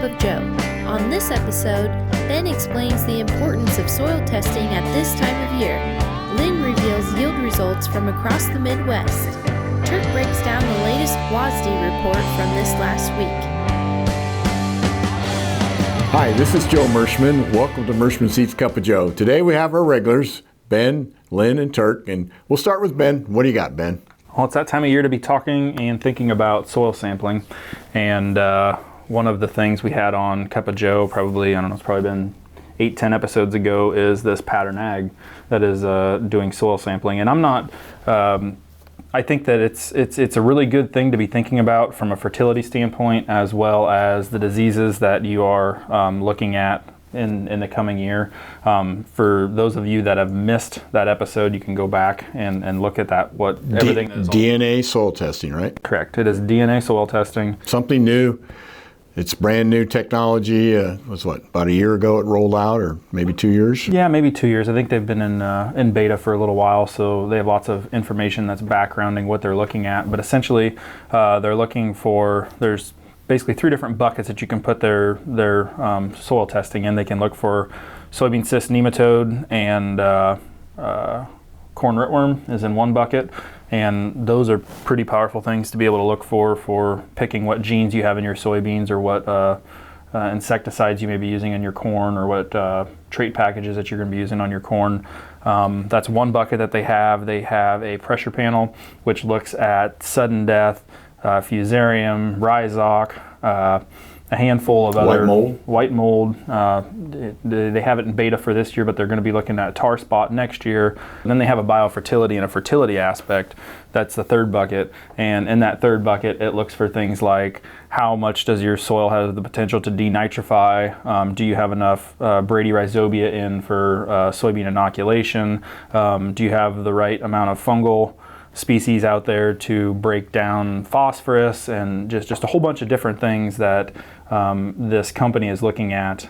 of Joe. On this episode, Ben explains the importance of soil testing at this time of year. Lynn reveals yield results from across the Midwest. Turk breaks down the latest WASDE report from this last week. Hi, this is Joe Mershman. Welcome to Mershman's Eats Cup of Joe. Today we have our regulars, Ben, Lynn, and Turk, and we'll start with Ben. What do you got, Ben? Well, it's that time of year to be talking and thinking about soil sampling, and one of the things we had on Cup of Joe, probably, I don't know, it's probably been 8-10 episodes ago, is this pattern ag that is doing soil sampling. And I'm not, I think that it's a really good thing to be thinking about from a fertility standpoint, as well as the diseases that you are looking at in the coming year. For those of you that have missed that episode, you can go back and look at that, what everything is. DNA soil testing, right? Correct. It is DNA soil testing. Something new. It's brand new technology. About a year ago it rolled out, or maybe 2 years? Yeah, maybe 2 years. I think they've been in beta for a little while, so they have lots of information that's backgrounding what they're looking at. But essentially, they're looking for, there's basically 3 different buckets that you can put their soil testing in. They can look for soybean cyst nematode, and corn rootworm is in one bucket. And those are pretty powerful things to be able to look for picking what genes you have in your soybeans, or what insecticides you may be using in your corn, or what trait packages that you're going to be using on your corn. That's one bucket that they have. They have a pressure panel which looks at sudden death, fusarium, rhizoc, a handful of other white mold. They have it in beta for this year, but they're going to be looking at tar spot next year. And then they have a biofertility and a fertility aspect. That's the third bucket. And in that third bucket, it looks for things like, how much does your soil have the potential to denitrify? Do you have enough bradyrhizobia in for soybean inoculation? Do you have the right amount of fungal species out there to break down phosphorus, and just a whole bunch of different things that this company is looking at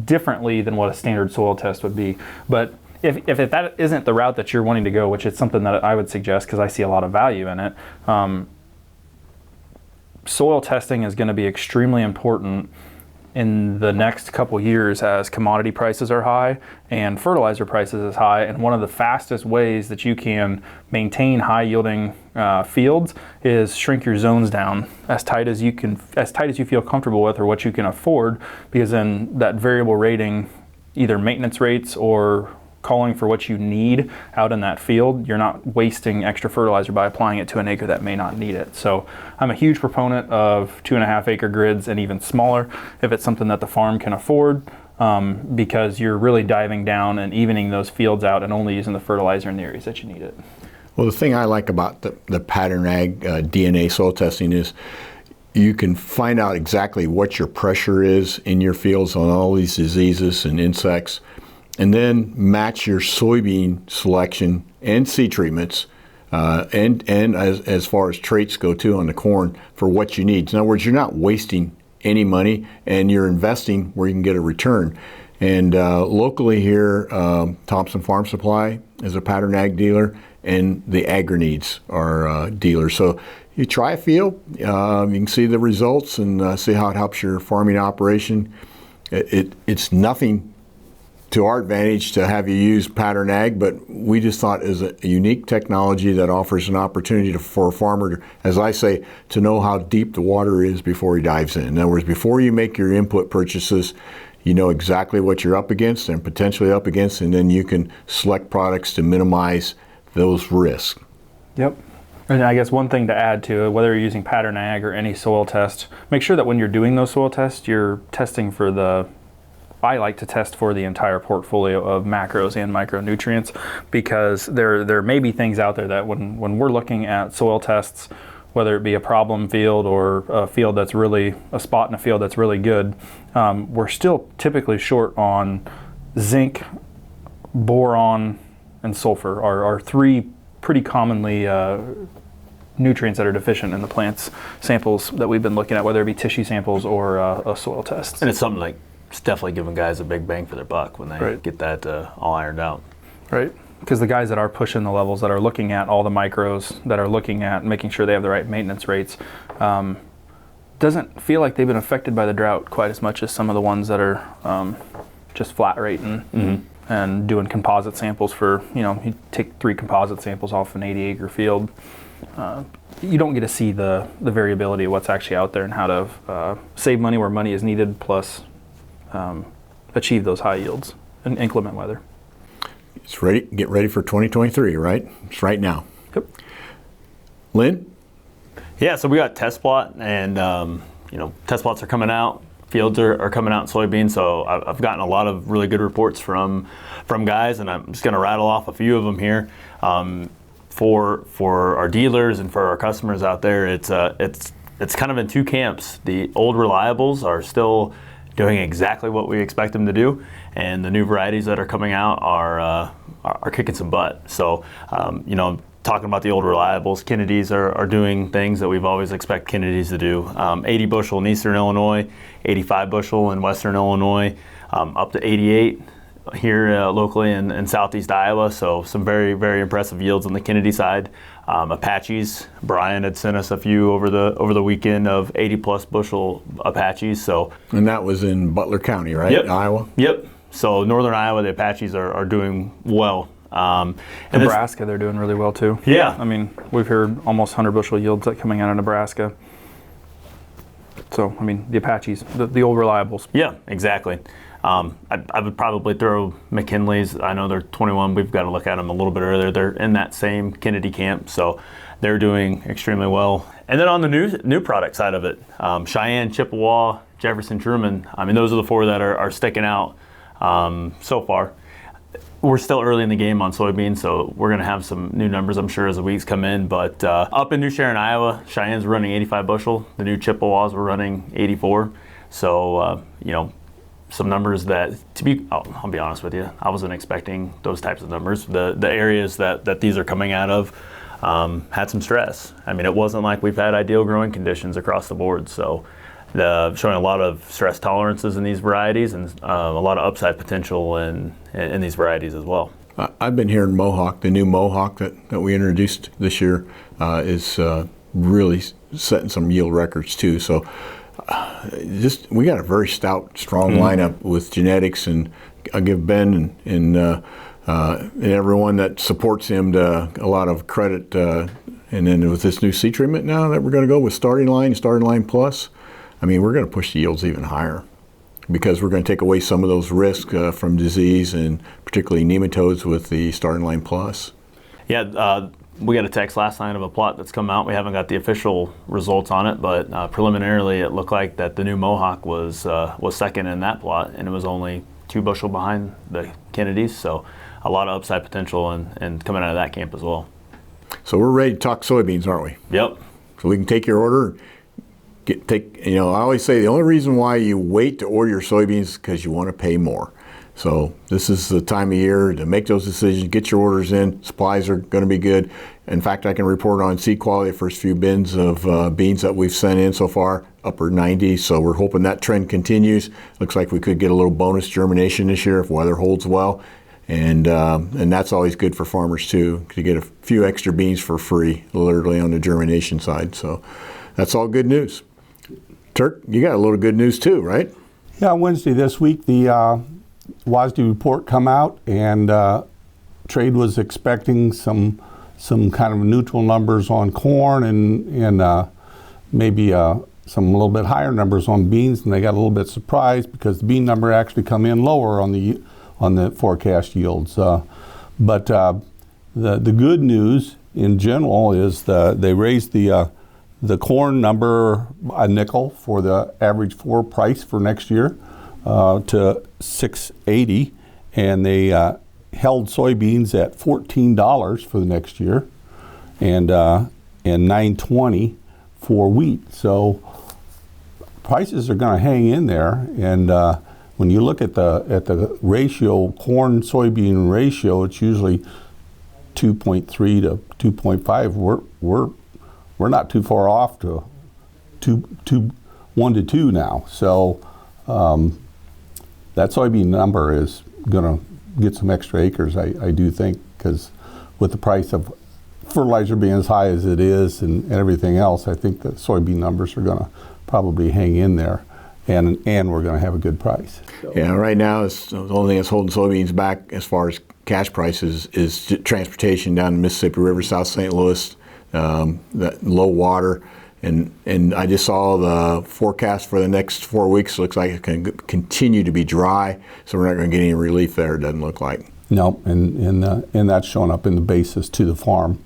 differently than what a standard soil test would be. But if that isn't the route that you're wanting to go, which is something that I would suggest because I see a lot of value in it, soil testing is going to be extremely important in the next couple years as commodity prices are high and fertilizer prices is high. And one of the fastest ways that you can maintain high yielding fields is shrink your zones down as tight as you feel comfortable with, or what you can afford, because then that variable rating, either maintenance rates or calling for what you need out in that field, you're not wasting extra fertilizer by applying it to an acre that may not need it. So I'm a huge proponent of 2.5 acre grids, and even smaller if it's something that the farm can afford, because you're really diving down and evening those fields out and only using the fertilizer in the areas that you need it. Well, the thing I like about the pattern ag DNA soil testing is you can find out exactly what your pressure is in your fields on all these diseases and insects, and then match your soybean selection and seed treatments, and as far as traits go too on the corn, for what you need. In other words, you're not wasting any money, and you're investing where you can get a return. And locally here, Thompson Farm Supply is a pattern ag dealer, and the AgriNeeds are dealers. So you try a field, you can see the results and see how it helps your farming operation. It's nothing to our advantage to have you use pattern ag, but we just thought it was a unique technology that offers an opportunity for a farmer, as I say, to know how deep the water is before he dives in. In other words, before you make your input purchases, you know exactly what you're up against and potentially up against, and then you can select products to minimize those risks. Yep. And I guess one thing to add to it, whether you're using pattern ag or any soil test, make sure that when you're doing those soil tests, you're testing for I like to test for the entire portfolio of macros and micronutrients, because there may be things out there that when we're looking at soil tests, whether it be a problem field or a field that's really, a spot in a field that's really good, we're still typically short on zinc, boron, and sulfur are 3 pretty commonly nutrients that are deficient in the plants samples that we've been looking at, whether it be tissue samples or a soil test. And it's something like, it's definitely giving guys a big bang for their buck when they get that all ironed out. Right. Because the guys that are pushing the levels, that are looking at all the micros, that are looking at making sure they have the right maintenance rates, doesn't feel like they've been affected by the drought quite as much as some of the ones that are just flat rating and doing composite samples for, you take 3 composite samples off an 80-acre field. You don't get to see the variability of what's actually out there and how to save money where money is needed, plus achieve those high yields in inclement weather. It's ready. Get ready for 2023, right? It's right now. Yep. Lynn? Yeah, so we got test plot, and test plots are coming out. Fields are coming out in soybeans, so I've gotten a lot of really good reports from guys, and I'm just going to rattle off a few of them here. For our dealers and for our customers out there, it's kind of in 2 camps. The old reliables are still doing exactly what we expect them to do, and the new varieties that are coming out are kicking some butt. So, talking about the old reliables, Kennedys are doing things that we've always expect Kennedys to do. 80 bushel in eastern Illinois, 85 bushel in western Illinois, up to 88 here locally in southeast Iowa. So some very, very impressive yields on the Kennedy side. Apaches, Brian had sent us a few over the weekend of 80 plus bushel Apaches. So, and that was in Butler County, right? Yep. Iowa? Yep. So northern Iowa, the Apaches are doing well. Nebraska, they're doing really well too. Yeah. I mean, we've heard almost 100 bushel yields coming out of Nebraska. So, I mean, the Apaches, the old reliables. Yeah, exactly. I would probably throw McKinley's. I know they're 21. We've got to look at them a little bit earlier. They're in that same Kennedy camp, so they're doing extremely well. And then on the new product side of it, Cheyenne, Chippewa, Jefferson, Truman. I mean, those are the 4 that are sticking out so far. We're still early in the game on soybeans, so we're going to have some new numbers, I'm sure, as the weeks come in. But up in New Sharon, Iowa, Cheyenne's running 85 bushel. The new Chippewas were running 84. So, some numbers that, I'll be honest with you, I wasn't expecting those types of numbers. The areas that these are coming out of had some stress. I mean, it wasn't like we've had ideal growing conditions across the board. So showing a lot of stress tolerances in these varieties and a lot of upside potential in these varieties as well. I've been hearing Mohawk, the new Mohawk that we introduced this year is really setting some yield records too. So we got a very stout, strong lineup with genetics, and I'll give Ben and everyone that supports him a lot of credit. And then with this new seed treatment now that we're going to go with Starting Line Plus, I mean, we're going to push the yields even higher because we're going to take away some of those risks from disease and particularly nematodes with the Starting Line Plus. Yeah, we got a text last night of a plot that's come out. We haven't got the official results on it, but preliminarily it looked like that the new Mohawk was second in that plot, and it was only 2 bushel behind the Kennedys. So a lot of upside potential and coming out of that camp as well. So we're ready to talk soybeans, aren't we? Yep. So we can take your order. I always say the only reason why you wait to order your soybeans is because you want to pay more. So this is the time of year to make those decisions, get your orders in. Supplies are going to be good. In fact, I can report on seed quality, the first few bins of beans that we've sent in so far, upper 90s. So we're hoping that trend continues. Looks like we could get a little bonus germination this year if weather holds well. And that's always good for farmers too, to get a few extra beans for free, literally on the germination side. So that's all good news. Turk, you got a little good news too, right? Yeah, Wednesday this week, the WASDE report come out, and trade was expecting some kind of neutral numbers on corn and maybe some a little bit higher numbers on beans, and they got a little bit surprised because the bean number actually come in lower on the forecast yields. But the good news in general is they raised the corn number a nickel for the average floor price for next year to $6.80, and they held soybeans at $14 for the next year, and $9.20 for wheat. So prices are going to hang in there, and when you look at the ratio, corn soybean ratio, it's usually 2.3 to 2.5. We're not too far off to 1 to 2 now. So that soybean number is going to get some extra acres, I do think, because with the price of fertilizer being as high as it is and everything else, I think the soybean numbers are going to probably hang in there, and we're going to have a good price. So. Yeah, right now it's the only thing that's holding soybeans back as far as cash prices is transportation down the Mississippi River, South St. Louis, that low water. And I just saw the forecast for the next 4 weeks. Looks like it can continue to be dry, so we're not going to get any relief there, it doesn't look like. No, and that's showing up in the basis to the farm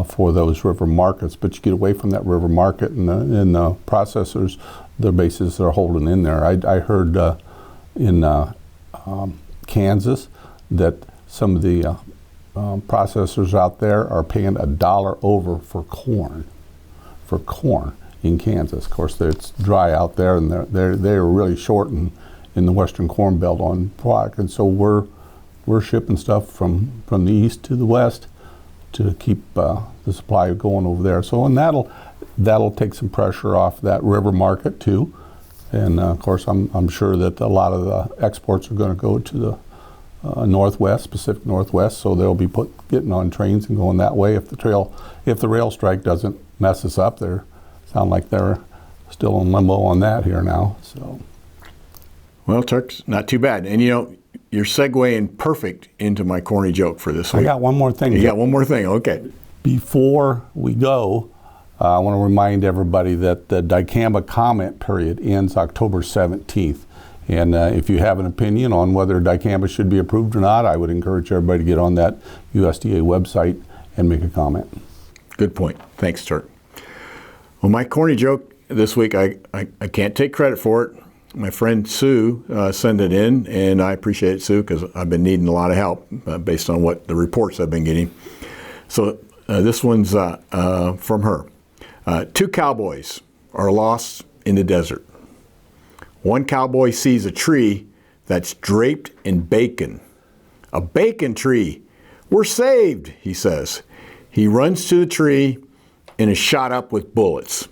for those river markets. But you get away from that river market, and the processors, their bases are holding in there. I heard in Kansas that some of the processors out there are paying $1 over for corn in Kansas. Of course, it's dry out there, and they're really short in the Western Corn Belt on product, and so we're shipping stuff from the east to the west to keep the supply going over there. So, and that'll take some pressure off that river market too. And of course, I'm sure that a lot of the exports are going to go to the Northwest, Pacific Northwest. So they'll be getting on trains and going that way. If the rail strike doesn't mess us up, sound like they're still in limbo on that here now. So, well, Turk's not too bad. And you're segueing perfect into my corny joke for this week. I got one more thing. You got one more thing, okay. Before we go, I want to remind everybody that the dicamba comment period ends October 17th. And if you have an opinion on whether dicamba should be approved or not, I would encourage everybody to get on that USDA website and make a comment. Good point. Thanks, Turk. Well, my corny joke this week, I can't take credit for it. My friend Sue sent it in, and I appreciate it, Sue, because I've been needing a lot of help based on what the reports I've been getting. So this one's from her. 2 cowboys are lost in the desert. One cowboy sees a tree that's draped in bacon. A bacon tree. We're saved, he says. He runs to the tree and is shot up with bullets.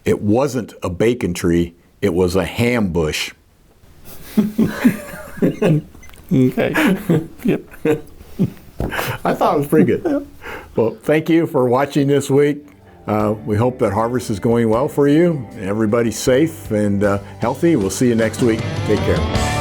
It wasn't a bacon tree. It was a ham bush. Okay. Yep. I thought it was pretty good. Well, thank you for watching this week. We hope that harvest is going well for you. Everybody's safe and healthy. We'll see you next week. Take care.